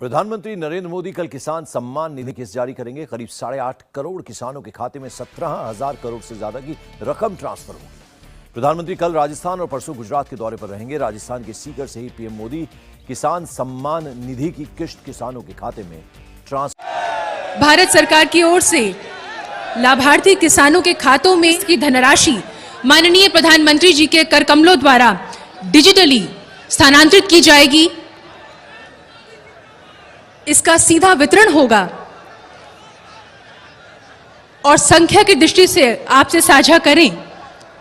प्रधानमंत्री नरेंद्र मोदी कल किसान सम्मान निधि किस्त जारी करेंगे। करीब 8.5 करोड़ किसानों के खाते में 17,000 करोड़ से ज्यादा की रकम ट्रांसफर होगी। प्रधानमंत्री कल राजस्थान और परसों गुजरात के दौरे पर रहेंगे। राजस्थान के सीकर से ही पीएम मोदी किसान सम्मान निधि की किस्त किसानों के खाते में ट्रांसफर। भारत सरकार की ओर से लाभार्थी किसानों के खातों में इसकी धनराशि माननीय प्रधानमंत्री जी के कर कमलों द्वारा डिजिटली स्थानांतरित की जाएगी। इसका सीधा वितरण होगा और संख्या की दृष्टि से आपसे साझा करें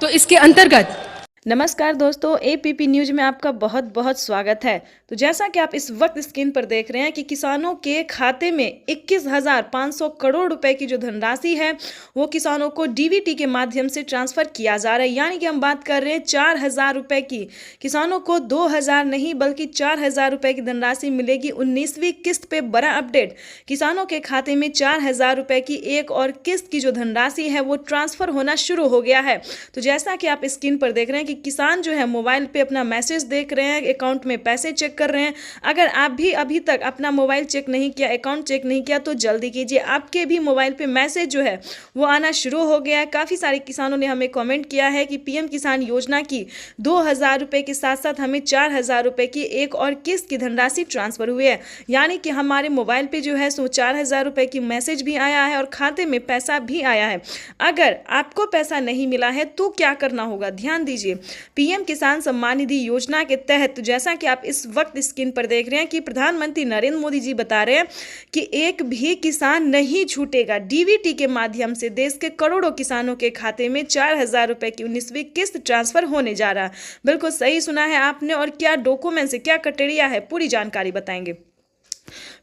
तो इसके अंतर्गत। नमस्कार दोस्तों, एपीपी न्यूज में आपका बहुत बहुत स्वागत है। तो जैसा कि आप इस वक्त स्क्रीन पर देख रहे हैं कि किसानों के खाते में 21,500 करोड़ रुपए की जो धनराशि है वो किसानों को डीबीटी के माध्यम से ट्रांसफर किया जा रहा है। यानी कि हम बात कर रहे हैं 4,000 रुपए की। किसानों को 2,000 नहीं बल्कि 4,000 रुपए की धनराशि मिलेगी। 19वीं किस्त पे बड़ा अपडेट, किसानों के खाते में 4,000 रुपए की एक और किस्त की जो धनराशि है वो ट्रांसफर होना शुरू हो गया है। तो जैसा कि आप स्क्रीन पर देख रहे हैं कि किसान जो है मोबाइल पे अपना मैसेज देख रहे हैं, अकाउंट में पैसे चेक कर रहे हैं। अगर आप भी अभी तक अपना मोबाइल चेक नहीं किया, अकाउंट चेक नहीं किया तो जल्दी कीजिए। आपके भी मोबाइल पे मैसेज जो है वो आना शुरू हो गया है। काफ़ी सारे किसानों ने हमें कमेंट किया है कि पीएम किसान योजना की 2,000 रुपये के साथ साथ हमें 4,000 रुपये की एक और किस्त की धनराशि ट्रांसफर हुई है। यानी कि हमारे मोबाइल पे जो है सो 4,000 रुपये की मैसेज भी आया है और खाते में पैसा भी आया है। अगर आपको पैसा नहीं मिला है तो क्या करना होगा, ध्यान दीजिए। पीएम किसान सम्मान निधि योजना के तहत जैसा कि आप इस वक्त स्क्रीन पर देख रहे हैं कि प्रधानमंत्री नरेंद्र मोदी जी बता रहे हैं कि एक भी किसान नहीं छूटेगा। डीबीटी के माध्यम से देश के करोड़ों किसानों के खाते में 4,000 रुपए की 19वीं किस्त ट्रांसफर होने जा रहा है। बिल्कुल सही सुना है आपने। और क्या डॉक्यूमेंट्स है, क्या क्राइटेरिया है, पूरी जानकारी बताएंगे।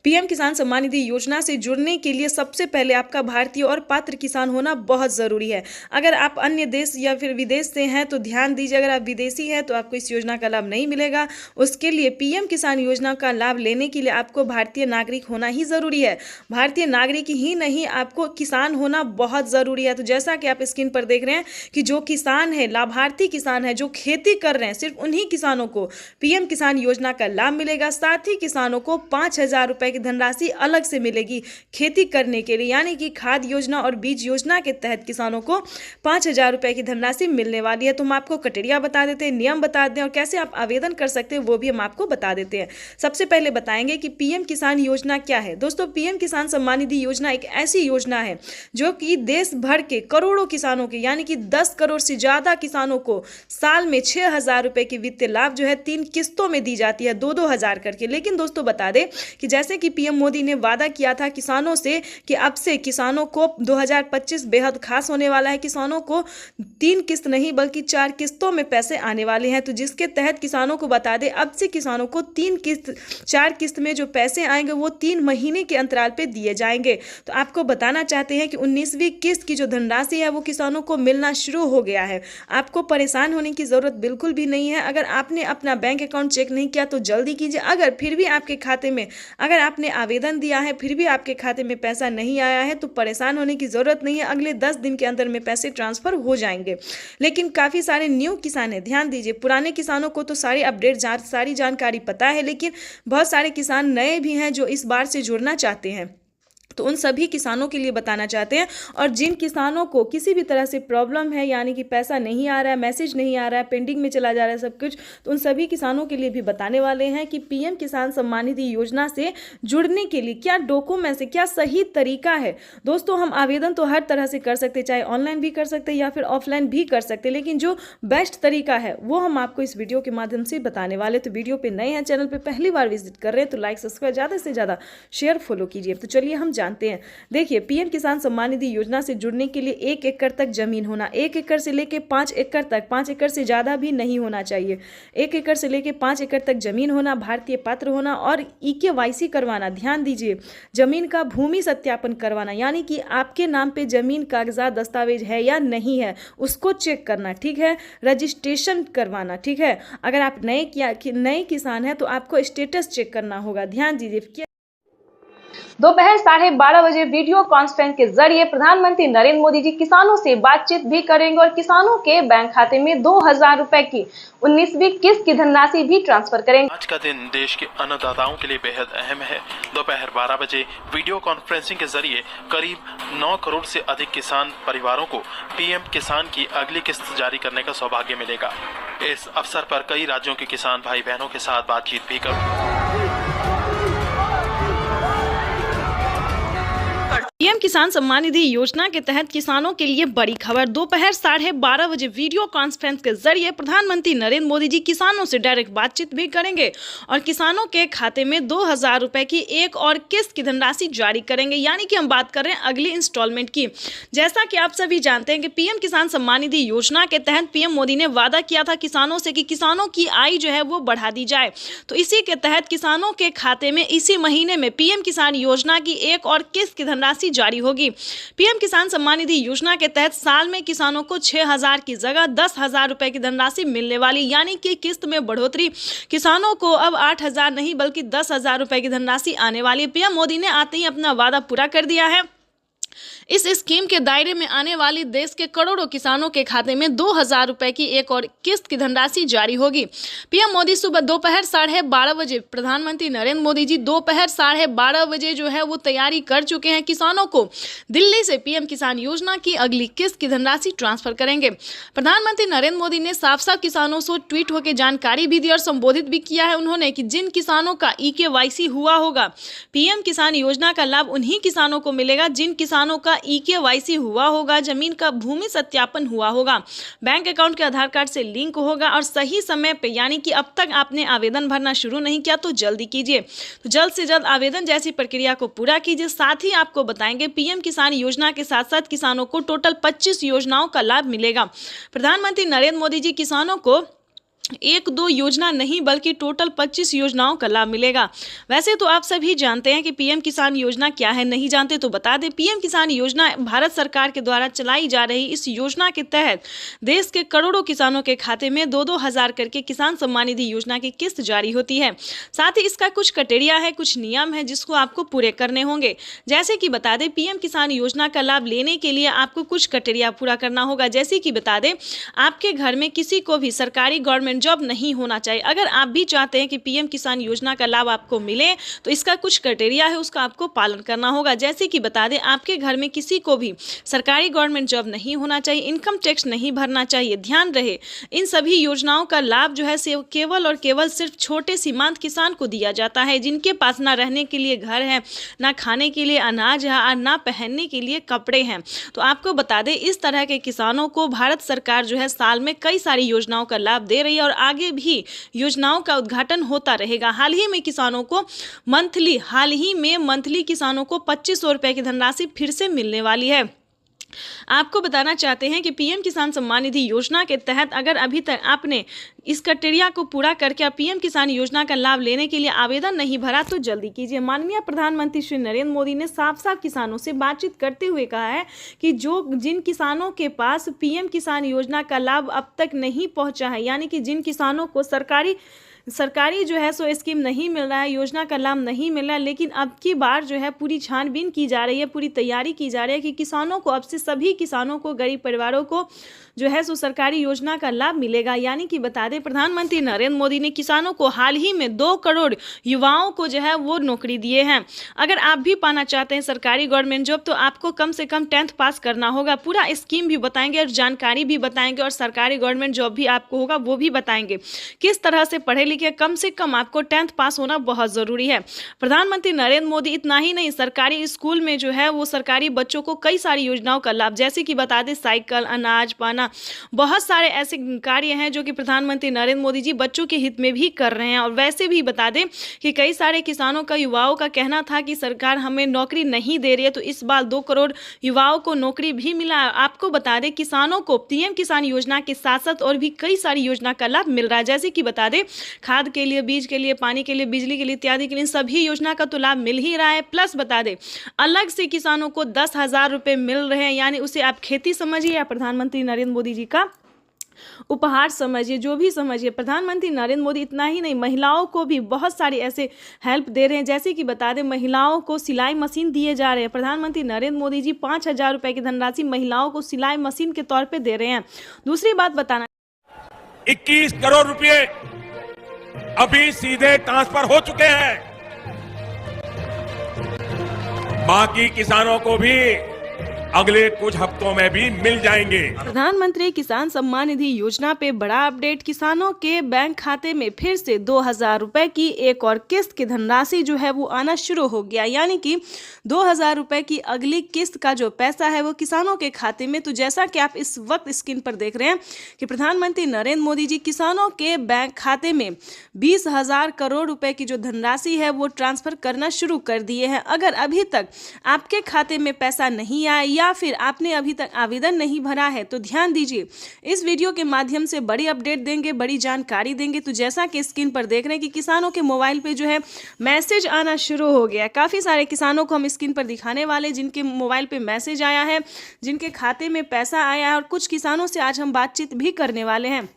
पीएम किसान सम्मान निधि योजना से जुड़ने के लिए सबसे पहले आपका भारतीय और पात्र किसान होना बहुत ज़रूरी है। अगर आप अन्य देश या फिर विदेश से हैं तो ध्यान दीजिए, अगर आप विदेशी हैं तो आपको इस योजना का लाभ नहीं मिलेगा। उसके लिए पीएम किसान योजना का लाभ लेने के लिए आपको भारतीय नागरिक होना ही ज़रूरी है। भारतीय नागरिक ही नहीं, आपको किसान होना बहुत ज़रूरी है। तो जैसा कि आप स्क्रीन पर देख रहे हैं कि जो किसान है, लाभार्थी किसान है, जो खेती कर रहे हैं, सिर्फ उन्हीं किसानों को पीएम किसान योजना का लाभ मिलेगा। साथ ही किसानों को 5,000 रुपये की धनराशि अलग से मिलेगी खेती करने के लिए। यानी कि खाद योजना और बीज योजना के तहत किसानों को 5,000 रुपये की धनराशि मिलने वाली है। तो हम आपको क्राइटेरिया बता देते हैं, नियम बता दें और कैसे आप आवेदन कर सकते हैं वो भी हम आपको बता देते हैं। सबसे पहले बताएंगे कि पीएम किसान योजना क्या है। दोस्तों, पीएम किसान सम्मान निधि योजना एक ऐसी योजना है जो कि देश भर के करोड़ों किसानों के यानी कि 10 करोड़ से ज्यादा किसानों को साल में 6,000 रुपये की वित्तीय लाभ जो है 3 किस्तों में दी जाती है, 2-2 हजार करके। लेकिन दोस्तों बता दें कि जैसे कि पीएम मोदी ने वादा किया था किसानों से कि अब से किसानों को 2025 बेहद खास होने वाला है। किसानों को 3 किस्त नहीं बल्कि 4 किस्तों में पैसे आने वाले हैं। तो जिसके तहत किसानों को बता दें अब से किसानों को 4 किस्त में जो पैसे आएंगे वो 3 महीने के अंतराल पे दिए जाएंगे। तो आपको बताना चाहते हैं कि 19वीं किस्त की जो धनराशि है वो किसानों को मिलना शुरू हो गया है। आपको परेशान होने की जरूरत बिल्कुल भी नहीं है। अगर आपने अपना बैंक अकाउंट चेक नहीं किया तो जल्दी कीजिए। अगर फिर भी आपके खाते में, अगर आपने आवेदन दिया है फिर भी आपके खाते में पैसा नहीं आया है तो परेशान होने की ज़रूरत नहीं है। अगले 10 दिन के अंदर में पैसे ट्रांसफ़र हो जाएंगे। लेकिन काफ़ी सारे न्यू किसान हैं, ध्यान दीजिए। पुराने किसानों को तो सारी अपडेट सारी जानकारी पता है, लेकिन बहुत सारे किसान नए भी हैं जो इस बार से जुड़ना चाहते हैं। तो उन सभी किसानों के लिए बताना चाहते हैं। और जिन किसानों को किसी भी तरह से प्रॉब्लम है, यानी कि पैसा नहीं आ रहा है, मैसेज नहीं आ रहा है, पेंडिंग में चला जा रहा है सब कुछ, तो उन सभी किसानों के लिए भी बताने वाले हैं कि पीएम किसान सम्मान निधि योजना से जुड़ने के लिए क्या डॉक्यूमेंट्स है, क्या सही तरीका है। दोस्तों, हम आवेदन तो हर तरह से कर सकते, चाहे ऑनलाइन भी कर सकते या फिर ऑफलाइन भी कर सकते, लेकिन जो बेस्ट तरीका है वो हम आपको इस वीडियो के माध्यम से बताने वाले। तो वीडियो पर नए हैं, चैनल पर पहली बार विजिट कर रहे हैं तो लाइक सब्सक्राइब ज़्यादा से ज़्यादा शेयर फॉलो कीजिए। तो चलिए हम जानते हैं। देखिए, पीएम किसान सम्मान निधि योजना से जुड़ने के लिए 1 एकड़ तक जमीन होना, 1 एकड़ से लेके 5 एकड़ तक, 5 एकड़ से ज़्यादा भी नहीं होना चाहिए। 1 एकड़ से लेके 5 एकड़ तक जमीन होना, भारतीय पात्र होना और EKYC करवाना। ध्यान दीजिए, जमीन का भूमि सत्यापन करवाना, यानी कि आपके नाम पे जमीन कागजात दस्तावेज है या नहीं है उसको चेक करना, ठीक है। रजिस्ट्रेशन करवाना, ठीक है। अगर आप नए किसान हैं तो आपको स्टेटस चेक करना होगा। ध्यान दीजिए। दोपहर 12:30 बजे वीडियो कॉन्फ्रेंस के जरिए प्रधानमंत्री नरेंद्र मोदी जी किसानों से बातचीत भी करेंगे और किसानों के बैंक खाते में 2,000 रुपए की 19वीं किस्त की धनराशि भी ट्रांसफर करेंगे। आज का दिन देश के अन्नदाताओं के लिए बेहद अहम है। दोपहर 12 बजे वीडियो कॉन्फ्रेंसिंग के जरिए करीब 9 करोड़ से अधिक किसान परिवारों को पीएम किसान की अगली किस्त जारी करने का सौभाग्य मिलेगा। इस अवसर पर कई राज्यों के किसान भाई बहनों के साथ बातचीत भी करूंगा। पीएम किसान सम्मान निधि योजना के तहत किसानों के लिए बड़ी खबर। दोपहर 12:30 बजे वीडियो कॉन्फ्रेंस के जरिए प्रधानमंत्री नरेंद्र मोदी जी किसानों से डायरेक्ट बातचीत भी करेंगे और किसानों के खाते में 2,000 रुपए की एक और किस्त की धनराशि जारी करेंगे, यानी कि हम बात कर रहे हैं अगली इंस्टॉलमेंट की। जैसा कि आप सभी जानते हैं कि पीएम किसान सम्मान निधि योजना के तहत पीएम मोदी ने वादा किया था किसानों से कि किसानों की आय जो है वो बढ़ा दी जाए। तो इसी के तहत किसानों के खाते में इसी महीने में पीएम किसान योजना की एक और किस्त की धनराशि जारी होगी। पीएम किसान सम्मान निधि योजना के तहत साल में किसानों को 6,000 की जगह 10,000 रुपए की धनराशि मिलने वाली, यानी कि किस्त में बढ़ोतरी। किसानों को अब 8,000 नहीं बल्कि 10,000 रुपए की धनराशि आने वाली। पीएम मोदी ने आते ही अपना वादा पूरा कर दिया है। इस स्कीम के दायरे में आने वाली देश के करोड़ों किसानों के खाते में 2,000 रुपए की एक और किस्त की धनराशि जारी होगी। पीएम मोदी सुबह दोपहर 12:30 बजे, प्रधानमंत्री नरेंद्र मोदी जी दोपहर 12:30 बजे जो है वो तैयारी कर चुके हैं। किसानों को दिल्ली से पीएम किसान योजना की अगली किस्त की धनराशि ट्रांसफर करेंगे। प्रधानमंत्री नरेंद्र मोदी ने साफ साफ किसानों से ट्वीट होकर जानकारी भी दी और संबोधित भी किया है उन्होंने कि जिन किसानों का eKYC हुआ होगा, पीएम किसान योजना का लाभ उन्हीं किसानों को मिलेगा जिन किसानों का eKYC हुआ होगा, जमीन का भूमि सत्यापन हुआ होगा, बैंक अकाउंट के आधार कार्ड से लिंक होगा और सही समय पे, यानी कि अब तक आपने आवेदन भरना शुरू नहीं किया तो जल्दी कीजिए। तो जल्द से जल्द आवेदन जैसी प्रक्रिया को पूरा कीजिए। साथ ही आपको बताएंगे पीएम किसान योजना के साथ साथ किसानों को टोटल 25 योजनाओं का लाभ मिलेगा। प्रधानमंत्री नरेंद्र मोदी जी किसानों को 1-2 योजना नहीं बल्कि टोटल 25 योजनाओं का लाभ मिलेगा। वैसे तो आप सभी जानते हैं कि पीएम किसान योजना क्या है, नहीं जानते तो बता दें। पीएम किसान योजना भारत सरकार के द्वारा चलाई जा रही इस योजना के तहत देश के करोड़ों किसानों के खाते में 2-2 हज़ार करके किसान सम्मान निधि योजना की किस्त जारी होती है। साथ ही इसका कुछ क्राइटेरिया है, कुछ नियम है जिसको आपको पूरे करने होंगे। जैसे कि बता दें, पीएम किसान योजना का लाभ लेने के लिए आपको कुछ क्राइटेरिया पूरा करना होगा। जैसे कि बता दें, आपके घर में किसी को भी सरकारी गवर्नमेंट जॉब नहीं होना चाहिए। अगर आप भी चाहते हैं कि पीएम किसान योजना का लाभ आपको मिले तो इसका कुछ क्राइटेरिया है, उसका आपको पालन करना होगा। जैसे कि बता दें, आपके घर में किसी को भी सरकारी गवर्नमेंट जॉब नहीं होना चाहिए, इनकम टैक्स नहीं भरना चाहिए। ध्यान रहे, इन सभी योजनाओं का लाभ जो है केवल और केवल सिर्फ छोटे सीमांत किसान को दिया जाता है, जिनके पास ना रहने के लिए घर है, ना खाने के लिए अनाज है और ना पहनने के लिए कपड़े हैं। तो आपको बता दें, इस तरह के किसानों को भारत सरकार जो है साल में कई सारी योजनाओं का लाभ दे रही है और आगे भी योजनाओं का उद्घाटन होता रहेगा। हाल ही में मंथली किसानों को 2,500 रुपए की धनराशि फिर से मिलने वाली है। आपको बताना चाहते हैं कि पीएम किसान सम्मान निधि योजना के तहत अगर अभी तक आपने इस क्राइटेरिया को पूरा करके पीएम किसान योजना का लाभ लेने के लिए आवेदन नहीं भरा तो जल्दी कीजिए। माननीय प्रधानमंत्री श्री नरेंद्र मोदी ने साफ साफ किसानों से बातचीत करते हुए कहा है कि जिन किसानों के पास पीएम किसान योजना का लाभ अब तक नहीं पहुंचा है, यानी कि जिन किसानों को सरकारी जो है सो स्कीम नहीं मिल रहा है, योजना का लाभ नहीं मिल रहा है, लेकिन अब की बार जो है पूरी छानबीन की जा रही है, पूरी तैयारी की जा रही है कि किसानों को अब से सभी किसानों को, गरीब परिवारों को जो है सो सरकारी योजना का लाभ मिलेगा। यानी कि बता दें, प्रधानमंत्री नरेंद्र मोदी ने किसानों को हाल ही में 2 करोड़ युवाओं को जो है वो नौकरी दिए हैं। अगर आप भी पाना चाहते हैं सरकारी गवर्नमेंट जॉब तो आपको कम से कम 10th पास करना होगा। पूरा स्कीम भी बताएंगे और जानकारी भी बताएंगे और सरकारी गवर्नमेंट जॉब भी आपको होगा वो भी बताएंगे। किस तरह से पढ़े लिखे, कम से कम आपको 10th पास होना बहुत ज़रूरी है। प्रधानमंत्री नरेंद्र मोदी इतना ही नहीं, सरकारी स्कूल में जो है वो सरकारी बच्चों को कई सारी योजनाओं का लाभ, जैसे कि बता दें साइकिल, अनाज, पाना, बहुत सारे ऐसे कार्य हैं जो कि प्रधानमंत्री नरेंद्र मोदी जी बच्चों के हित में भी कर रहे हैं। और वैसे भी बता दें कि कई सारे किसानों का, युवाओं का कहना था कि सरकार हमें नौकरी नहीं दे रही है, तो इस बार 2 करोड़ युवाओं को नौकरी भी मिला। आपको बता दें, किसानों को पीएम किसान योजना के साथ साथ और भी कई सारी योजना का लाभ मिल रहा है। जैसे कि बता दें, खाद के लिए, बीज के लिए, पानी के लिए, बिजली के लिए इत्यादि के लिए सभी योजना का तो लाभ मिल ही रहा है। प्लस बता दें, अलग से किसानों को 10,000 रुपए मिल रहे हैं, यानी उसे आप खेती समझिए या प्रधानमंत्री नरेंद्र मोदी जी का उपहार समझिए, जो भी समझिए, प्रधानमंत्री नरेंद्र मोदी इतना ही नहीं, महिलाओं को भी बहुत सारी ऐसे हेल्प दे रहे हैं। जैसे कि बता दें, महिलाओं को सिलाई मशीन दिए जा रहे हैं। प्रधानमंत्री नरेंद्र मोदी जी 5,000 रुपये की धनराशि महिलाओं को सिलाई मशीन के तौर पे दे रहे हैं। दूसरी बात बताना, 21 करोड़ रुपए अभी सीधे ट्रांसफर हो चुके हैं। बाकी किसानों को भी अगले कुछ हफ्तों में भी मिल जाएंगे। प्रधानमंत्री किसान सम्मान निधि योजना पे बड़ा अपडेट। किसानों के बैंक खाते में फिर से 2,000 रुपए की एक और किस्त की धनराशि जो है वो आना शुरू हो गया, यानी कि 2,000 रुपए की अगली किस्त का जो पैसा है वो किसानों के खाते में। तो जैसा कि आप इस वक्त स्क्रीन पर देख रहे हैं कि प्रधानमंत्री नरेंद्र मोदी जी किसानों के बैंक खाते में 20,000 करोड़ रुपए की जो धनराशि है वो ट्रांसफर करना शुरू कर दिए हैं। अगर अभी तक आपके खाते में पैसा नहीं आया या फिर आपने अभी तक आवेदन नहीं भरा है तो ध्यान दीजिए, इस वीडियो के माध्यम से बड़ी अपडेट देंगे, बड़ी जानकारी देंगे। तो जैसा कि स्क्रीन पर देख रहे हैं कि किसानों के मोबाइल पे जो है मैसेज आना शुरू हो गया। काफ़ी सारे किसानों को हम स्क्रीन पर दिखाने वाले जिनके मोबाइल पे मैसेज आया है, जिनके खाते में पैसा आया है, और कुछ किसानों से आज हम बातचीत भी करने वाले हैं।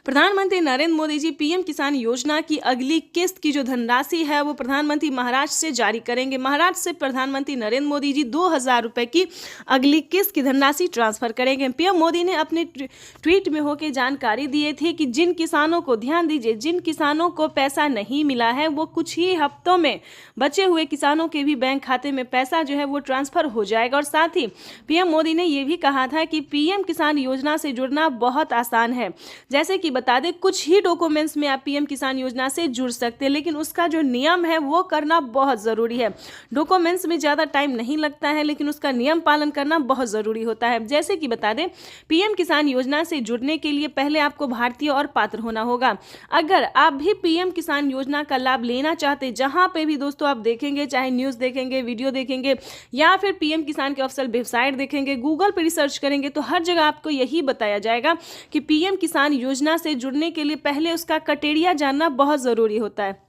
प्रधानमंत्री नरेंद्र मोदी जी पीएम किसान योजना की अगली किस्त की जो धनराशि है वो प्रधानमंत्री महाराष्ट्र से जारी करेंगे। महाराष्ट्र से प्रधानमंत्री नरेंद्र मोदी जी 2,000 रुपए की अगली किस्त की धनराशि ट्रांसफर करेंगे। पीएम मोदी ने अपने ट्वीट में होकर जानकारी दिए थे कि जिन किसानों को, ध्यान दीजिए, जिन किसानों को पैसा नहीं मिला है वो कुछ ही हफ्तों में बचे हुए किसानों के भी बैंक खाते में पैसा जो है वो ट्रांसफर हो जाएगा। और साथ ही पीएम मोदी ने ये भी कहा था कि पीएम किसान योजना से जुड़ना बहुत आसान है। जैसे कि बता दें, कुछ ही डॉक्यूमेंट्स में आप पीएम किसान योजना से जुड़ सकते हैं, लेकिन उसका जो नियम है वो करना बहुत ज़रूरी है। डॉक्यूमेंट्स में ज़्यादा टाइम नहीं लगता है, लेकिन उसका नियम पालन करना बहुत ज़रूरी होता है। जैसे कि बता दें, पीएम किसान योजना से जुड़ने के लिए पहले आपको भारतीय और पात्र होना होगा। अगर आप भी पीएम किसान योजना का लाभ लेना चाहते, जहां पे भी दोस्तों आप देखेंगे, चाहे न्यूज़ देखेंगे, वीडियो देखेंगे या फिर पीएम किसान के ऑफिशियल वेबसाइट देखेंगे, गूगल पर रिसर्च करेंगे, तो हर जगह आपको यही बताया जाएगा कि पीएम किसान योजना से जुड़ने के लिए पहले उसका क्राइटेरिया जानना बहुत ज़रूरी होता है।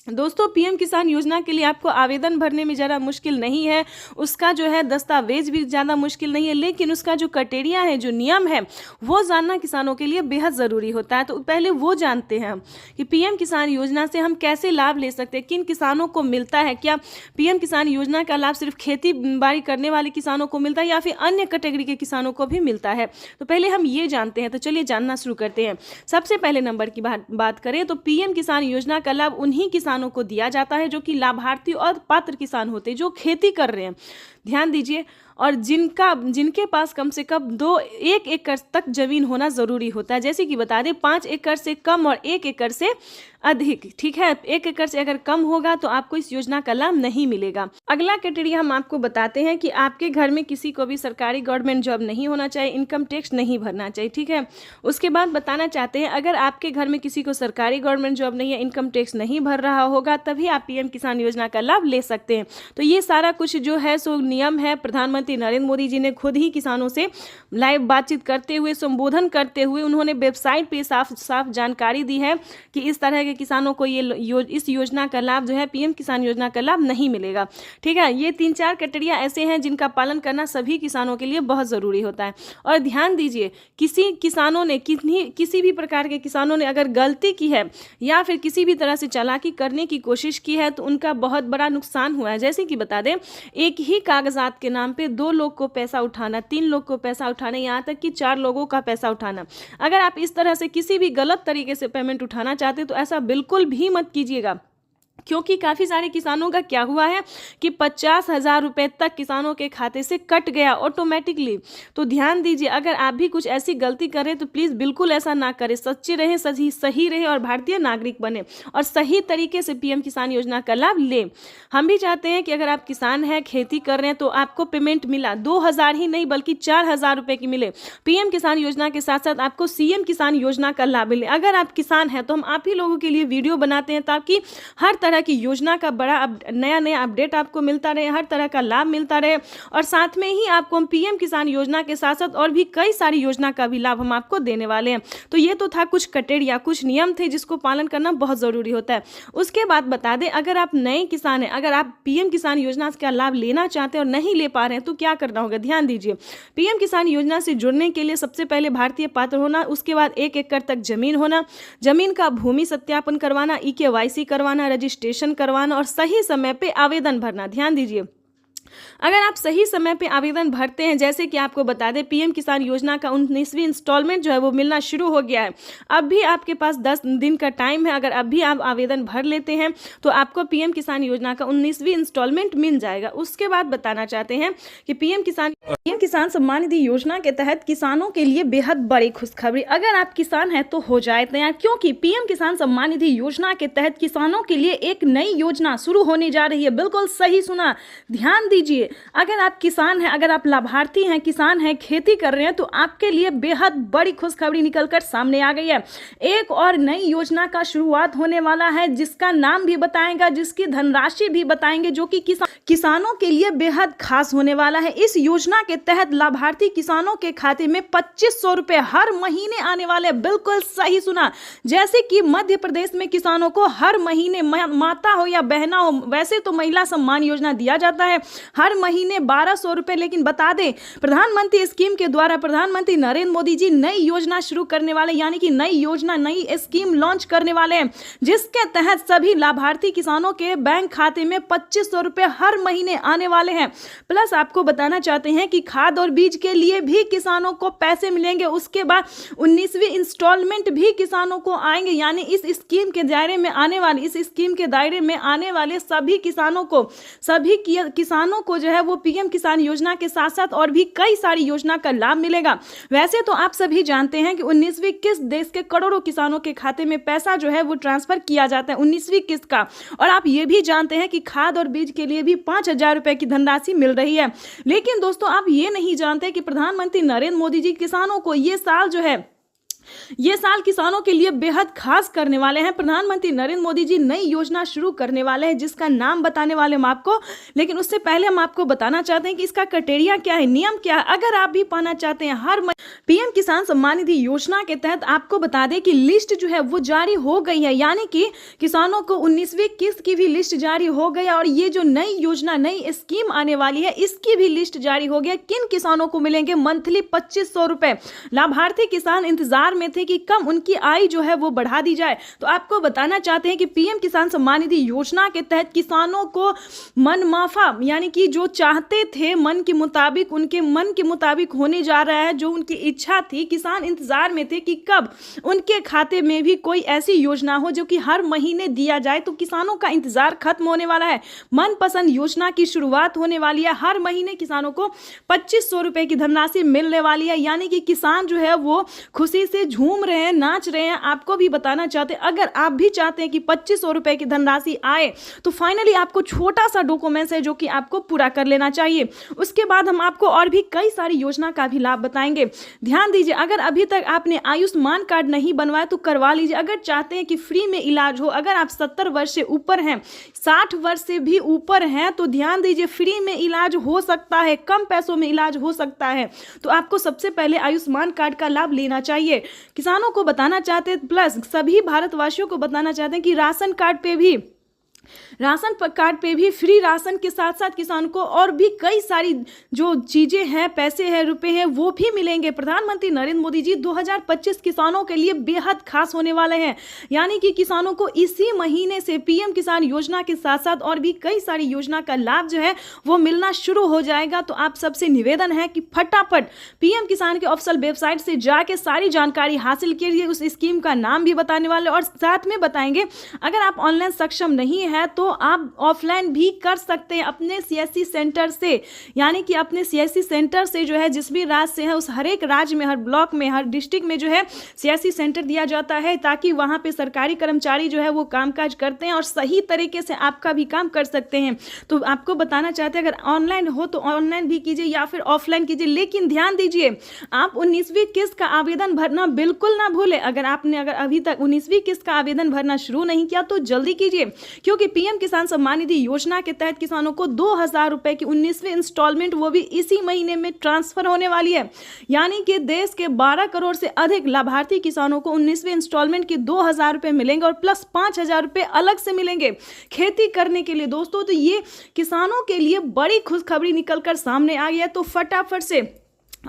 दोस्तों, पीएम किसान योजना के लिए आपको आवेदन भरने में ज़्यादा मुश्किल नहीं है, उसका जो है दस्तावेज भी ज़्यादा मुश्किल नहीं है, लेकिन उसका जो क्राइटेरिया है, जो नियम है, वो जानना किसानों के लिए बेहद ज़रूरी होता है। तो पहले वो जानते हैं हम कि पीएम किसान योजना से हम कैसे लाभ ले सकते हैं, किन किसानों को मिलता है। क्या पीएम किसान योजना का लाभ सिर्फ खेती बाड़ी करने वाले किसानों को मिलता है या फिर अन्य कैटेगरी के किसानों को भी मिलता है? तो पहले हम ये जानते हैं। तो चलिए जानना शुरू करते हैं। सबसे पहले नंबर की बात करें तो पीएम किसान योजना का लाभ उन्हीं किसानों को दिया जाता है जो कि लाभार्थी और पात्र किसान होते हैं, जो खेती कर रहे हैं। ध्यान दीजिए, और जिनके पास कम से कम 1 एकड़ तक जमीन होना जरूरी होता है। जैसे कि बता दें, 5 एकड़ से कम और 1 एकड़ से अधिक, ठीक है। 1 एकड़ से अगर कम होगा तो आपको इस योजना का लाभ नहीं मिलेगा। अगला क्राइटेरिया हम आपको बताते हैं कि आपके घर में किसी को भी सरकारी गवर्नमेंट जॉब नहीं होना चाहिए, इनकम टैक्स नहीं भरना चाहिए, ठीक है। उसके बाद बताना चाहते हैं, अगर आपके घर में किसी को सरकारी गवर्नमेंट जॉब नहीं है, इनकम टैक्स नहीं भर रहा होगा, तभी आप पीएम किसान योजना का लाभ ले सकते हैं। तो ये सारा कुछ जो है सो नियम है। प्रधानमंत्री नरेंद्र मोदी जी ने खुद ही किसानों से लाइव बातचीत करते हुए, संबोधन करते हुए, उन्होंने वेबसाइट पे साफ साफ जानकारी दी है कि इस तरह के किसानों को इस योजना का लाभ जो है, पीएम किसान योजना का लाभ नहीं मिलेगा, ठीक है। ये 3-4 क्राइटेरिया ऐसे हैं जिनका पालन करना सभी किसानों के लिए बहुत ज़रूरी होता है। और ध्यान दीजिए, किसी भी प्रकार के किसानों ने अगर गलती की है या फिर किसी भी तरह से चालाकी करने की कोशिश की है तो उनका बहुत बड़ा नुकसान हुआ है। जैसे कि बता दें, एक ही कागजात के नाम पे 2 लोग को पैसा उठाना, 3 लोग को पैसा उठाना, यहाँ तक कि 4 लोगों का पैसा उठाना। अगर आप इस तरह से किसी भी गलत तरीके से पेमेंट उठाना चाहते हैं तो ऐसा बिल्कुल भी मत कीजिएगा, क्योंकि काफ़ी सारे किसानों का क्या हुआ है कि 50,000 रुपये तक किसानों के खाते से कट गया ऑटोमेटिकली। तो ध्यान दीजिए, अगर आप भी कुछ ऐसी गलती करें तो प्लीज़ बिल्कुल ऐसा ना करें। सच्चे रहें, सही रहें और भारतीय नागरिक बने और सही तरीके से पीएम किसान योजना का लाभ लें। हम भी चाहते हैं कि अगर आप किसान हैं, खेती कर रहे हैं, तो आपको पेमेंट मिला 2,000 ही नहीं बल्कि 4,000 रुपये की मिले। पीएम किसान योजना के साथ साथ आपको सीएम किसान योजना का लाभ मिले। अगर आप किसान हैं तो हम आप ही लोगों के लिए वीडियो बनाते हैं ताकि हर तरह तरह की योजना का बड़ा नया अपडेट आपको मिलता रहे, हर तरह का लाभ मिलता रहे, और साथ में ही आपको हम पीएम किसान योजना के साथ साथ और भी कई सारी योजना का भी लाभ हम आपको देने वाले हैं। तो ये तो था कुछ क्राइटेरिया, कुछ नियम थे जिसको पालन करना बहुत ज़रूरी होता है। उसके बाद बता दें, अगर आप नए किसान हैं, अगर आप पीएम किसान योजना का लाभ लेना चाहते हैं और नहीं ले पा रहे हैं तो क्या करना होगा, ध्यान दीजिए। पीएम किसान योजना से जुड़ने के लिए सबसे पहले भारतीय पात्र होना, उसके बाद 1 एकड़ तक जमीन होना, जमीन का भूमि सत्यापन करवाना, EKYC करवाना, रजिस्ट्रेशन करवाना और सही समय पे आवेदन भरना। ध्यान दीजिए, अगर आप सही समय पे आवेदन भरते हैं, जैसे कि आपको बता दें पीएम किसान योजना का 19वीं इंस्टॉलमेंट जो है वो मिलना शुरू हो गया है। अब भी आपके पास 10 दिन का टाइम है, अगर अब भी आप आवेदन भर लेते हैं तो आपको पीएम किसान योजना का 19वीं इंस्टॉलमेंट मिल जाएगा। उसके बाद बताना चाहते हैं कि पीएम किसान सम्मान निधि योजना के तहत किसानों के लिए बेहद बड़ी खुशखबरी। अगर आप किसान हैं तो हो जाए तैयार, क्योंकि पीएम किसान सम्मान निधि योजना के तहत किसानों के लिए एक नई योजना शुरू होने जा रही है। बिल्कुल सही सुना, ध्यान दीजिए। अगर आप किसान हैं, अगर आप लाभार्थी हैं, किसान हैं, खेती कर रहे हैं, तो आपके लिए बेहद बड़ी खुशखबरी निकलकर सामने आ गई है। एक और नई योजना का शुरुआत होने वाला है, जिसका नाम भी बताएगा, जिसकी धनराशि भी बताएंगे, जो कि किसानों के लिए बेहद खास होने वाला है। इस योजना के तहत लाभार्थी किसानों के खाते में 2500 रुपए हर महीने आने वाले। बिल्कुल सही सुना, जैसे कि मध्य प्रदेश में किसानों को हर महीने, माता हो या बहना हो, वैसे तो महिला सम्मान योजना दिया जाता है हर महीने 1200 रुपए, लेकिन बता दें प्रधानमंत्री स्कीम के द्वारा प्रधानमंत्री नरेंद्र मोदी जी नई योजना शुरू करने वाले, यानी कि नई योजना, नई स्कीम लॉन्च करने वाले हैं, जिसके तहत सभी लाभार्थी किसानों के बैंक खाते में 2500 रुपए हर महीने आने वाले हैं। प्लस आपको बताना चाहते हैं कि खाद और बीज के लिए भी किसानों को पैसे मिलेंगे। उसके बाद 19वीं इंस्टॉलमेंट भी किसानों को आएंगे, यानी इस स्कीम के दायरे में आने वाले सभी किसानों को जो है वो पीएम किसान योजना के साथ साथ और भी कई सारी योजना का लाभ मिलेगा। वैसे तो आप सभी जानते हैं कि 19वीं किस्त देश के करोड़ों किसानों के खाते में पैसा जो है वो ट्रांसफर किया जाता है 19वीं किस्त का। और आप ये भी जानते हैं कि खाद और बीज के लिए भी 5000 रुपए की धनराशि मिल रही है। लेकिन दोस्तों, आप ये नहीं जानते कि प्रधानमंत्री नरेंद्र मोदी जी किसानों को ये साल किसानों के लिए बेहद खास करने वाले हैं। प्रधानमंत्री नरेंद्र मोदी जी नई योजना शुरू करने वाले हैं, जिसका नाम बताने वाले हम आपको। लेकिन उससे पहले हम आपको बताना चाहते हैं कि इसका क्राइटेरिया क्या है, नियम क्या है। अगर आप भी पाना चाहते हैं हर पीएम किसान सम्मान निधि योजना के तहत, आपको बता दें कि लिस्ट जो है वो जारी हो गई है, यानी कि किसानों को 19वीं किस्त की भी लिस्ट जारी हो गई और ये जो नई योजना, नई स्कीम आने वाली है, इसकी भी लिस्ट जारी हो गया। किन किसानों को मिलेंगे मंथली 2500 रुपए। लाभार्थी किसान इंतजार में थे कि कम उनकी आय जो है वो बढ़ा दी जाए। तो आपको बताना चाहते हैं कि पीएम किसान सम्मान निधि योजना के तहत किसानों को मनमाफा, यानी कि जो चाहते थे मन के मुताबिक, उनके मन के मुताबिक होने जा रहा है, जो उनकी इच्छा थी। किसान इंतजार में थे कि कब उनके खाते में भी कोई ऐसी योजना हो जो कि हर महीने दिया जाए। तो किसानों का इंतजार खत्म होने वाला है, मनपसंद योजना की शुरुआत होने वाली है। हर महीने किसानों को 2500 रुपए की धनराशि मिलने वाली है, यानी कि किसान जो है वो खुशी से झूम रहे हैं, नाच रहे हैं। आपको भी बताना चाहते हैं, अगर आप भी चाहते हैं कि 2500 रुपए की धनराशि आए तो फाइनली आपको छोटा सा डॉक्यूमेंट्स है जो कि आपको पूरा कर लेना चाहिए। उसके बाद हम आपको और भी कई सारी योजना का भी लाभ बताएंगे। ध्यान दीजिए, अगर अभी तक आपने आयुष्मान कार्ड नहीं बनवाया तो करवा लीजिए। अगर चाहते हैं कि फ्री में इलाज हो, अगर आप 70 वर्ष से ऊपर हैं, 60 वर्ष से भी ऊपर हैं, तो ध्यान दीजिए फ्री में इलाज हो सकता है, कम पैसों में इलाज हो सकता है। तो आपको सबसे पहले आयुष्मान कार्ड का लाभ लेना चाहिए। किसानों को बताना चाहते हैं, प्लस सभी भारतवासियों को बताना चाहते हैं कि राशन कार्ड पे भी फ्री राशन के साथ साथ किसान को और भी कई सारी जो चीजें हैं, पैसे हैं, रुपए हैं, वो भी मिलेंगे। प्रधानमंत्री नरेंद्र मोदी जी 2025 किसानों के लिए बेहद खास होने वाले हैं, यानी कि किसानों को इसी महीने से पीएम किसान योजना के साथ साथ और भी कई सारी योजना का लाभ जो है वो मिलना शुरू हो जाएगा। तो आप सबसे निवेदन है कि फटाफट पीएम किसान के ऑफिशियल वेबसाइट से जाके सारी जानकारी हासिल कीजिए। उस स्कीम का नाम भी बताने वाले और साथ में बताएंगे, अगर आप ऑनलाइन सक्षम नहीं है तो तो आप ऑफलाइन भी कर सकते हैं अपने सीएससी सेंटर से, यानी कि अपने सीएससी सेंटर से जो है जिस भी राज्य से है उस हर एक राज्य में, हर ब्लॉक में, हर डिस्ट्रिक्ट में जो है सीएससी सेंटर दिया जाता है, ताकि वहाँ पे सरकारी कर्मचारी जो है वो कामकाज करते हैं और सही तरीके से आपका भी काम कर सकते हैं। तो आपको बताना चाहते हैं, अगर ऑनलाइन हो तो ऑनलाइन भी कीजिए या फिर ऑफलाइन कीजिए, लेकिन ध्यान दीजिए आप 19वीं किस्त का आवेदन भरना बिल्कुल ना भूलें। अगर अभी तक 19वीं किस्त का आवेदन भरना शुरू नहीं किया तो जल्दी कीजिए, क्योंकि पीएम किसान सम्मान निधि योजना के तहत किसानों को 2,000 रुपए की 19वीं इंस्टॉलमेंट वो भी इसी महीने में ट्रांसफर होने वाली है। यानी कि देश के 12 करोड़ से अधिक लाभार्थी किसानों को 19वीं इंस्टॉलमेंट के 2,000 रुपए मिलेंगे और प्लस 5,000 रुपए अलग से मिलेंगे खेती करने के लिए। दोस्तों, तो ये किसानों के लिए बड़ी खुशखबरी निकलकर सामने आ गई है। तो फटाफट से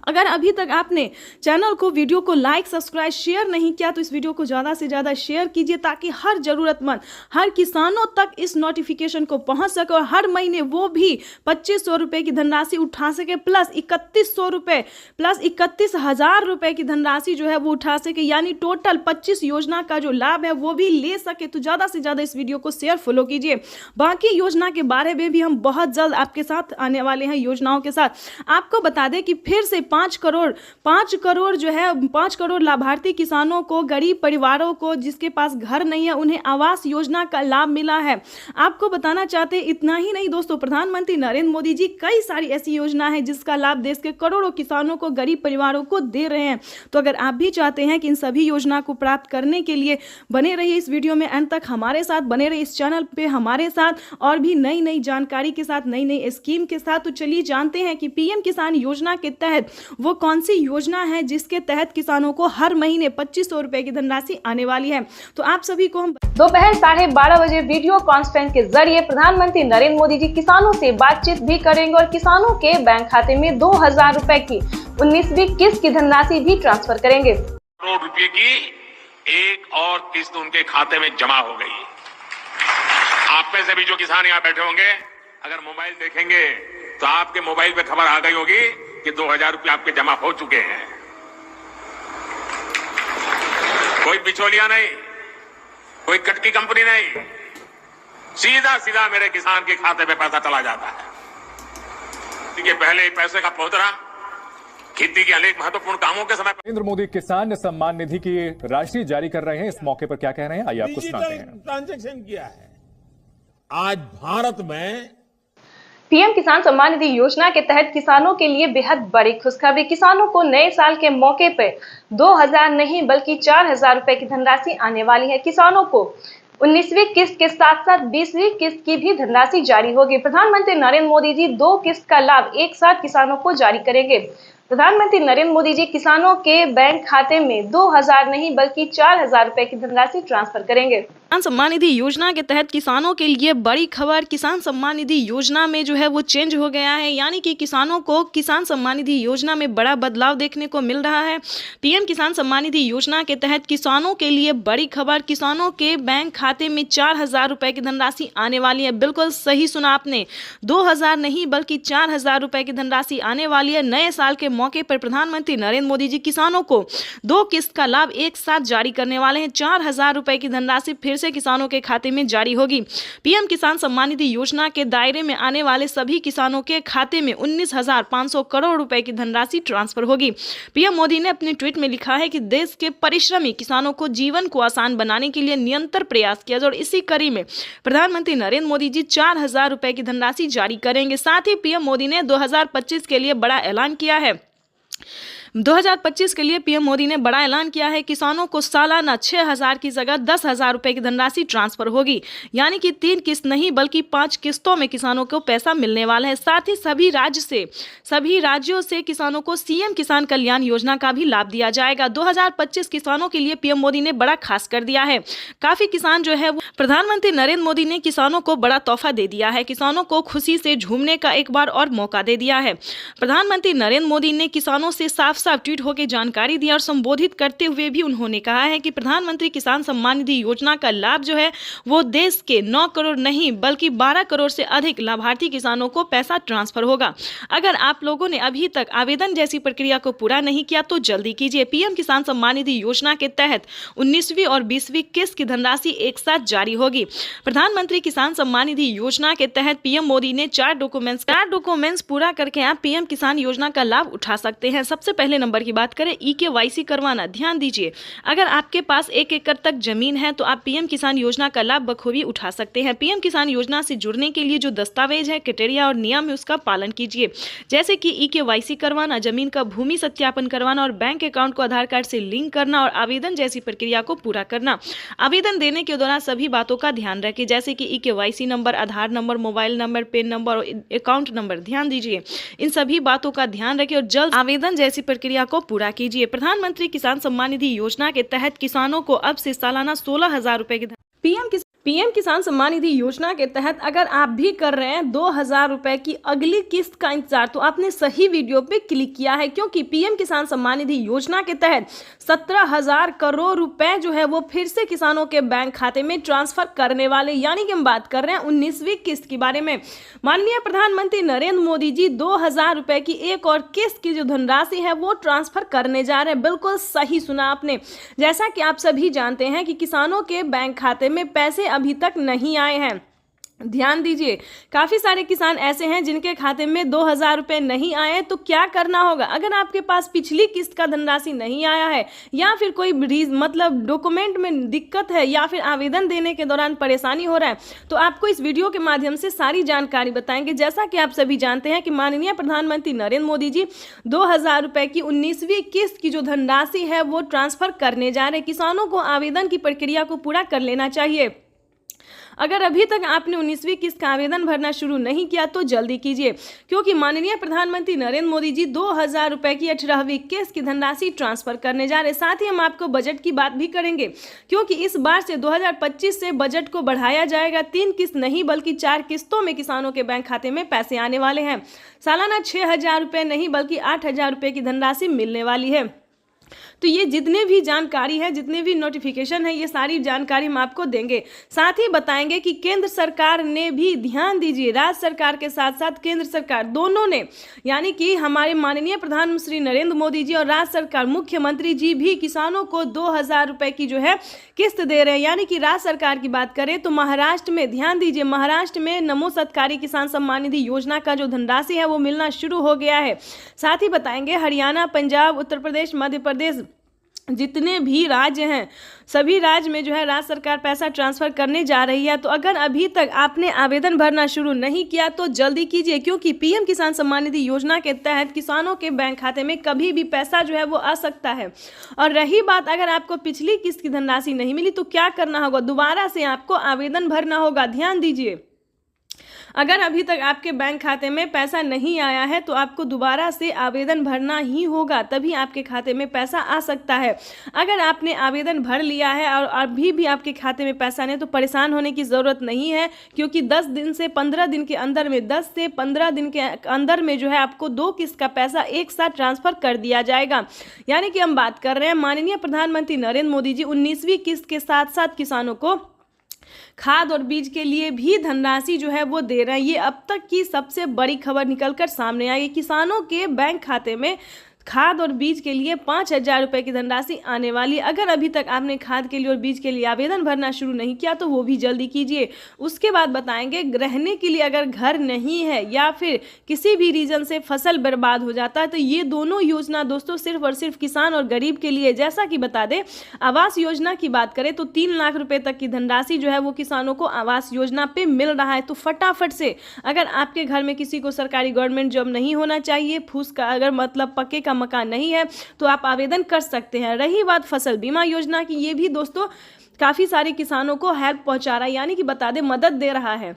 अगर अभी तक आपने चैनल को, वीडियो को लाइक, सब्सक्राइब, शेयर नहीं किया तो इस वीडियो को ज़्यादा से ज़्यादा शेयर कीजिए, ताकि हर ज़रूरतमंद, हर किसानों तक इस नोटिफिकेशन को पहुंच सके और हर महीने वो भी 2,500 रुपये की धनराशि उठा सके, प्लस 3,100 रुपये, प्लस 31,000 रुपये की धनराशि जो है वो उठा सके, यानी टोटल 25 योजना का जो लाभ है वो भी ले सके। तो ज़्यादा से ज़्यादा इस वीडियो को शेयर, फॉलो कीजिए। बाकी योजना के बारे में भी हम बहुत जल्द आपके साथ आने वाले हैं योजनाओं के साथ। आपको बता दें कि फिर से 5 करोड़ जो है 5 करोड़ लाभार्थी किसानों को, गरीब परिवारों को जिसके पास घर नहीं है, उन्हें आवास योजना का लाभ मिला है। आपको बताना चाहते हैं, इतना ही नहीं दोस्तों, प्रधानमंत्री नरेंद्र मोदी जी कई सारी ऐसी योजना है जिसका लाभ देश के करोड़ों किसानों को, गरीब परिवारों को दे रहे हैं। तो अगर आप भी चाहते हैं कि इन सभी योजना को प्राप्त करने के लिए बने रहिए इस वीडियो में अंत तक, हमारे साथ बने रहिए इस चैनल पे हमारे साथ, और भी नई नई जानकारी के साथ, नई नई स्कीम के साथ। तो चलिए जानते हैं कि पीएम किसान योजना के तहत वो कौन सी योजना है जिसके तहत किसानों को हर महीने 2,500 रुपए की धनराशि आने वाली है। तो आप सभी को हम दोपहर 12:30 बजे वीडियो कॉन्फ्रेंस के जरिए प्रधानमंत्री नरेंद्र मोदी जी किसानों से बातचीत भी करेंगे और किसानों के बैंक खाते में 2,000 रुपए की 19वीं किस्त की धनराशि भी ट्रांसफर करेंगे। करोड़ रुपए की एक और किस्त उनके खाते में जमा हो गई। आप में से भी जो किसान यहाँ बैठे होंगे, अगर मोबाइल देखेंगे तो आपके मोबाइल पे खबर आ गई होगी कि 2,000 रुपये आपके जमा हो चुके हैं। कोई बिचौलिया नहीं, कोई कटकी कंपनी नहीं, सीधा सीधा मेरे किसान के खाते में पैसा चला जाता है। देखिए, पहले पैसे का पहुंचना खेती के अनेक महत्वपूर्ण कामों के समय। नरेंद्र मोदी किसान सम्मान निधि की राशि जारी कर रहे हैं, इस मौके पर क्या कह रहे हैं, आइए आपको सुनाते हैं। ट्रांजैक्शन किया है। आज भारत में पीएम किसान सम्मान निधि योजना के तहत किसानों के लिए बेहद बड़ी खुशखबरी। किसानों को नए साल के मौके पर 2,000 नहीं बल्कि 4,000 रुपए की धनराशि आने वाली है। किसानों को 19वीं किस्त के साथ साथ 20वीं किस्त की भी धनराशि जारी होगी। प्रधानमंत्री नरेंद्र मोदी जी 2 किस्त का लाभ एक साथ किसानों को जारी करेंगे। प्रधानमंत्री नरेंद्र मोदी जी किसानों के बैंक खाते में 2,000 नहीं बल्कि 4,000 रुपए की धनराशि ट्रांसफर करेंगे। किसान सम्मान निधि योजना के तहत किसानों के लिए बड़ी खबर। किसान सम्मान निधि योजना में जो है वो चेंज हो गया है, यानी कि किसानों को किसान सम्मान निधि योजना में बड़ा बदलाव देखने को मिल रहा है। पीएम किसान सम्मान निधि योजना के तहत किसानों के लिए बड़ी खबर। किसानों के बैंक खाते में 4,000 रुपए की धनराशि आने वाली है। बिल्कुल सही सुना आपने, 2,000 नहीं बल्कि 4,000 रुपए की धनराशि आने वाली है। नए साल के मौके पर प्रधानमंत्री नरेंद्र मोदी जी किसानों को 2 किस्त का लाभ एक साथ जारी करने वाले हैं। 4,000 रुपए की धनराशि फिर से किसानों के खाते में जारी होगी। पीएम किसान सम्मान निधि योजना के दायरे में आने वाले सभी किसानों के खाते में 19,500 करोड़ रुपए की धनराशि ट्रांसफर होगी। पीएम मोदी ने अपने ट्वीट में लिखा है कि देश के परिश्रमी किसानों को जीवन को आसान बनाने के लिए निरंतर प्रयास किया जाए और इसी कड़ी में प्रधानमंत्री नरेंद्र मोदी जी 4,000 रुपए की धनराशि जारी करेंगे। साथ ही पीएम मोदी ने 2025 के लिए बड़ा ऐलान किया है। 2025 के लिए पीएम मोदी ने बड़ा ऐलान किया है। किसानों को सालाना 6,000 की जगह 10,000 रुपए की धनराशि ट्रांसफर होगी, यानी कि 3 किस्त नहीं बल्कि 5 किस्तों में किसानों को पैसा मिलने वाला है। साथ ही सभी राज्यों से किसानों को सीएम किसान कल्याण योजना का भी लाभ दिया जाएगा। 2025 किसानों के लिए पीएम मोदी ने बड़ा खास कर दिया है। काफी किसान जो है वो प्रधानमंत्री नरेंद्र मोदी ने किसानों को बड़ा तोहफा दे दिया है। किसानों को खुशी से झूमने का एक बार और मौका दे दिया है। प्रधानमंत्री नरेंद्र मोदी ने किसानों से साफ साफ ट्वीट होकर जानकारी दी और संबोधित करते हुए भी उन्होंने कहा है कि प्रधानमंत्री किसान सम्मान निधि योजना का लाभ जो है वो देश के 9 करोड़ नहीं बल्कि 12 करोड़ से अधिक लाभार्थी किसानों को पैसा ट्रांसफर होगा। अगर आप लोगों ने अभी तक आवेदन जैसी प्रक्रिया को पूरा नहीं किया तो जल्दी कीजिए। पीएम किसान सम्मान निधि योजना के तहत 19वीं और 20वीं किस्त की धनराशि एक साथ जारी होगी। प्रधानमंत्री किसान सम्मान निधि योजना के तहत पीएम मोदी ने 4 डॉक्यूमेंट्स पूरा करके आप पीएम किसान योजना का लाभ उठा सकते हैं। सबसे पहले नंबर की बात करें, EKYC करवाना। ध्यान दीजिए, अगर आपके पास 1 एकड़ तक जमीन है तो आप पीएम किसान योजना का लाभ बखूबी उठा सकते हैं। पीएम किसान योजना से जुड़ने के लिए जो दस्तावेज है, क्राइटेरिया और नियम है उसका पालन कीजिए, जैसे कि EKYC करवाना, जमीन का भूमि सत्यापन करवाना और बैंक अकाउंट को आधार कार्ड से लिंक करना और आवेदन जैसी प्रक्रिया को पूरा करना। आवेदन देने के दौरान सभी बातों का ध्यान रखें, जैसे कि EKYC number, Aadhaar number, mobile number, PAN number और अकाउंट नंबर। ध्यान दीजिए, इन सभी बातों का ध्यान रखें और जल्द आवेदन जैसी प्रक्रिया को पूरा कीजिए। प्रधानमंत्री किसान सम्मान निधि योजना के तहत किसानों को अब से सालाना 16,000 रुपए की पीएम किसान सम्मान निधि योजना के तहत अगर आप भी कर रहे हैं 2,000 रुपए की अगली किस्त का इंतजार, तो आपने सही वीडियो पे क्लिक किया है, क्योंकि पीएम किसान सम्मान निधि योजना के तहत 17,000 करोड़ रुपए जो है वो फिर से किसानों के बैंक खाते में ट्रांसफर करने वाले, यानी कि हम बात कर रहे हैं 19वीं किस्त के बारे में। माननीय प्रधानमंत्री नरेंद्र मोदी जी 2,000 रुपए की एक और किस्त की जो धनराशि है वो ट्रांसफर करने जा रहे हैं। बिल्कुल सही सुना आपने। जैसा कि आप सभी जानते हैं कि किसानों के बैंक खाते में पैसे अभी तक नहीं आए हैं। ध्यान दीजिए, काफी सारे किसान ऐसे हैं जिनके खाते में 2,000 रुपए नहीं आए, तो क्या करना होगा? अगर आपके पास पिछली किस्त का धनराशि नहीं आया है या फिर कोई मतलब डॉक्यूमेंट में दिक्कत है या फिर आवेदन देने के दौरान परेशानी हो रहा है, तो आपको इस वीडियो के माध्यम से सारी जानकारी बताएंगे। जैसा कि आप सभी जानते हैं कि माननीय प्रधानमंत्री नरेंद्र मोदी जी 2,000 रुपए की 19वीं किस्त की जो धनराशि है वो ट्रांसफर करने जा रहे हैं। किसानों को आवेदन की प्रक्रिया को पूरा कर लेना चाहिए। अगर अभी तक आपने 19वीं किस्त का आवेदन भरना शुरू नहीं किया तो जल्दी कीजिए, क्योंकि माननीय प्रधानमंत्री नरेंद्र मोदी जी 2,000 रुपए की 18वीं किस्त की धनराशि ट्रांसफर करने जा रहे हैं। साथ ही हम आपको बजट की बात भी करेंगे, क्योंकि इस बार से 2025 से बजट को बढ़ाया जाएगा। 3 किस्त नहीं बल्कि 4 किस्तों में किसानों के बैंक खाते में पैसे आने वाले हैं। सालाना 6,000 रुपए नहीं बल्कि 8,000 रुपए की धनराशि मिलने वाली है। तो ये जितने भी जानकारी है, जितने भी नोटिफिकेशन है, ये सारी जानकारी हम आपको देंगे। साथ ही बताएंगे कि केंद्र सरकार ने भी, ध्यान दीजिए, राज्य सरकार के साथ साथ केंद्र सरकार दोनों ने, यानी कि हमारे माननीय प्रधानमंत्री नरेंद्र मोदी जी और राज्य सरकार मुख्यमंत्री जी भी किसानों को 2,000 रुपए की जो है किस्त दे रहे हैं। यानी कि राज्य सरकार की बात करें तो महाराष्ट्र में, ध्यान दीजिए, महाराष्ट्र में नमो सत्कारी किसान सम्मान निधि योजना का जो धनराशि है वो मिलना शुरू हो गया है। साथ ही बताएंगे हरियाणा, पंजाब, उत्तर प्रदेश, मध्य प्रदेश, जितने भी राज्य हैं सभी राज्य में जो है राज्य सरकार पैसा ट्रांसफर करने जा रही है। तो अगर अभी तक आपने आवेदन भरना शुरू नहीं किया तो जल्दी कीजिए, क्योंकि पीएम किसान सम्मान निधि योजना के तहत किसानों के बैंक खाते में कभी भी पैसा जो है वो आ सकता है। और रही बात, अगर आपको पिछली किस्त की धनराशि नहीं मिली तो क्या करना होगा? दोबारा से आपको आवेदन भरना होगा। ध्यान दीजिए, अगर अभी तक आपके बैंक खाते में पैसा नहीं आया है तो आपको दोबारा से आवेदन भरना ही होगा, तभी आपके खाते में पैसा आ सकता है। अगर आपने आवेदन भर लिया है और अभी भी आपके खाते में पैसा नहीं, तो परेशान होने की ज़रूरत नहीं है, क्योंकि 10 दिन से 15 दिन के अंदर में, 10 से 15 दिन के अंदर में जो है आपको 2 किस्त का पैसा एक साथ ट्रांसफर कर दिया जाएगा। यानी कि हम बात कर रहे हैं माननीय प्रधानमंत्री नरेंद्र मोदी जी 19वीं किस्त के साथ साथ किसानों को खाद और बीज के लिए भी धनराशि जो है वो दे रहे हैं। ये अब तक की सबसे बड़ी खबर निकलकर सामने आई। किसानों के बैंक खाते में खाद और बीज के लिए 5,000 रुपए की धनराशि आने वाली। अगर अभी तक आपने खाद के लिए और बीज के लिए आवेदन भरना शुरू नहीं किया तो वो भी जल्दी कीजिए। उसके बाद बताएंगे रहने के लिए अगर घर नहीं है या फिर किसी भी रीजन से फसल बर्बाद हो जाता है तो ये दोनों योजना दोस्तों सिर्फ और सिर्फ किसान और गरीब के लिए। जैसा कि बता दें, आवास योजना की बात करें तो 3 लाख रुपए तक की धनराशि जो है वो किसानों को आवास योजना पे मिल रहा है। तो फटाफट से, अगर आपके घर में किसी को सरकारी गवर्नमेंट जॉब नहीं होना चाहिए, फूस का अगर मतलब पक्के का मकान नहीं है, तो आप आवेदन कर सकते हैं। रही बात फसल बीमा योजना की, ये भी दोस्तों काफी सारे किसानों को हेल्प पहुंचा रहा है, यानी कि बता दें मदद दे रहा है।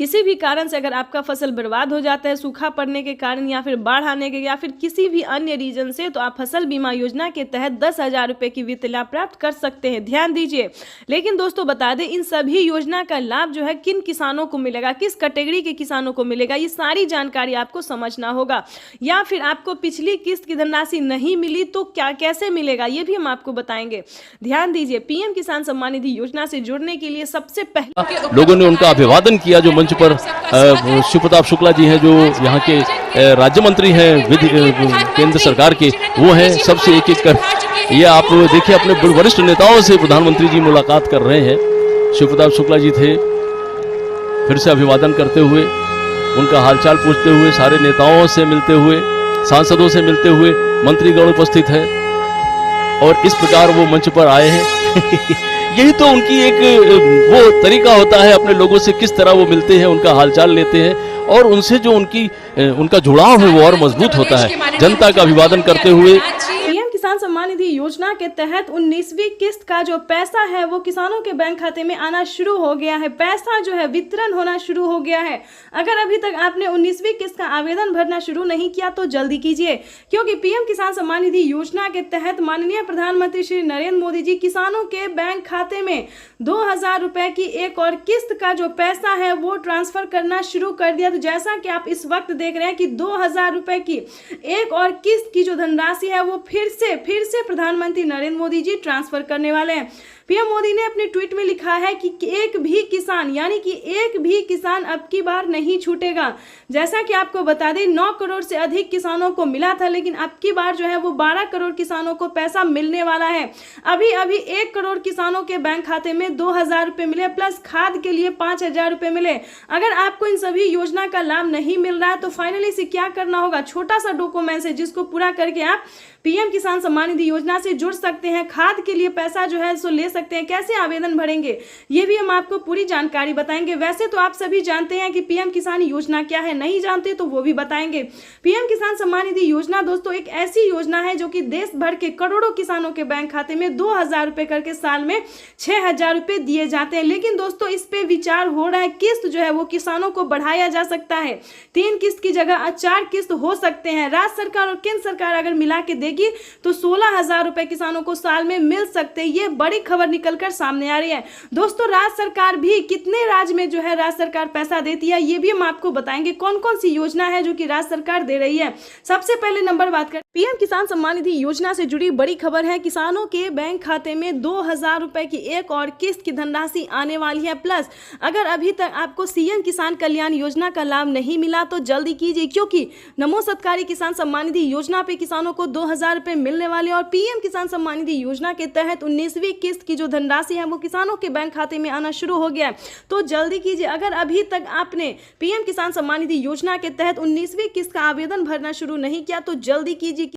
किसी भी कारण से अगर आपका फसल बर्बाद हो जाता है सूखा पड़ने के कारण या फिर बाढ़ आने के या फिर किसी भी अन्य रीजन से, तो आप फसल बीमा योजना के तहत 10,000 रुपए की वित्तीय लाभ प्राप्त कर सकते हैं। ध्यान दीजिए। लेकिन दोस्तों बता दें, इन सभी योजना का लाभ जो है किन किसानों को मिलेगा, किस कैटेगरी के किसानों को मिलेगा, ये सारी जानकारी आपको समझना होगा। या फिर आपको पिछली किस्त की धनराशि नहीं मिली तो क्या कैसे मिलेगा, ये भी हम आपको बताएंगे। ध्यान दीजिए, पीएम किसान सम्मान निधि योजना से जुड़ने के लिए सबसे पहले लोगों ने उनका अभिवादन किया। जो मंच पर शिव प्रताप शुक्ला जी हैं, जो यहाँ के राज्य मंत्री हैं केंद्र सरकार के, वो हैं सबसे एक एक कर। ये आप देखिए, अपने वरिष्ठ नेताओं से प्रधानमंत्री जी मुलाकात कर रहे हैं। शिव प्रताप शुक्ला जी थे, फिर से अभिवादन करते हुए, उनका हालचाल पूछते हुए, सारे नेताओं से मिलते हुए, सांसदों से मिलते हुए, मंत्रीगण उपस्थित है और इस प्रकार वो मंच पर आए हैं। यही तो उनकी एक वो तरीका होता है, अपने लोगों से किस तरह वो मिलते हैं, उनका हालचाल लेते हैं और उनसे जो उनका जुड़ाव है वो और मजबूत होता है। जनता का अभिवादन करते हुए पीएम किसान सम्मान निधि योजना के तहत 19वीं किस्त का जो पैसा है वो किसानों के बैंक खाते में आना शुरू हो गया है। पैसा जो है वितरण होना शुरू हो गया है। अगर अभी तक आपने 19वीं किस्त का आवेदन भरना शुरू नहीं किया तो जल्दी कीजिए, क्योंकि पीएम किसान सम्मान निधि योजना के तहत माननीय प्रधानमंत्री श्री नरेंद्र मोदी जी किसानों के बैंक खाते में 2,000 रुपए की एक और किस्त का जो पैसा है वो ट्रांसफर करना शुरू कर दिया। तो जैसा कि आप इस वक्त देख रहे हैं कि 2,000 रुपए की एक और किस्त की जो धनराशि है वो फिर से प्रधानमंत्री नरेंद्र मोदी जी ट्रांसफर करने वाले हैं। पीएम मोदी ने अपने ट्वीट में लिखा है कि एक भी किसान, यानी कि एक भी किसान अब की बार नहीं छूटेगा। जैसा कि आपको बता दें, 9 करोड़ से अधिक किसानों को मिला था, लेकिन अब की बार जो है वो 12 करोड़ किसानों को पैसा मिलने वाला है। अभी 1 करोड़ किसानों के बैंक खाते में 2,000 रुपए मिले, प्लस खाद के लिए 5,000 रुपए मिले। अगर आपको इन सभी योजना का लाभ नहीं मिल रहा है तो फाइनली से क्या करना होगा, छोटा सा डॉक्यूमेंट है जिसको पूरा करके आप पीएम किसान सम्मान निधि योजना से जुड़ सकते हैं। खाद के लिए पैसा जो है सो ले सकते हैं। कैसे आवेदन भरेंगे ये भी हम आपको पूरी जानकारी बताएंगे। वैसे तो आप सभी जानते हैं कि पीएम किसान योजना क्या है, नहीं जानते तो वो भी बताएंगे। पीएम किसान सम्मान निधि योजना दोस्तों एक ऐसी योजना है जो कि देश भर के करोड़ों किसानों के बैंक खाते में 2,000 रुपए करके साल में 6,000 रुपए दिए जाते हैं। लेकिन दोस्तों इस पे विचार हो रहा है, किस्त जो है वो किसानों को बढ़ाया जा सकता है। 3 किस्त की जगह 4 किस्त हो सकते हैं। राज्य सरकार और केंद्र सरकार अगर मिला के तो 16,000 रुपए किसानों को साल में मिल सकते हैं। ये बड़ी खबर निकलकर सामने आ रही है। दोस्तों राज्य सरकार भी कितने राज्य में जो है राज्य सरकार पैसा देती है ये भी हम आपको बताएंगे। कौन कौन सी योजना है जो कि राज्य सरकार दे रही है। सबसे पहले नंबर बात करें, पीएम किसान सम्मान निधि योजना से जुड़ी बड़ी खबर है। किसानों के बैंक खाते में 2,000 रुपए की एक और किस्त की धनराशि आने वाली है। प्लस अगर अभी तक आपको सीएम किसान कल्याण योजना का लाभ नहीं मिला तो जल्दी कीजिए, क्योंकि नमो सत्कारी किसान सम्मान निधि योजना पे किसानों को 2,000 रुपए मिलने वाले और पीएम किसान सम्मान निधि योजना के तहत 19वीं किस्त की जो धनराशि है वो किसानों के बैंक खाते में आना शुरू हो गया है। तो जल्दी कीजिए। अगर अभी तक आपने पीएम किसान सम्मान निधि योजना के तहत 19वीं किस्त का आवेदन भरना शुरू नहीं किया तो जल्दी कीजिए।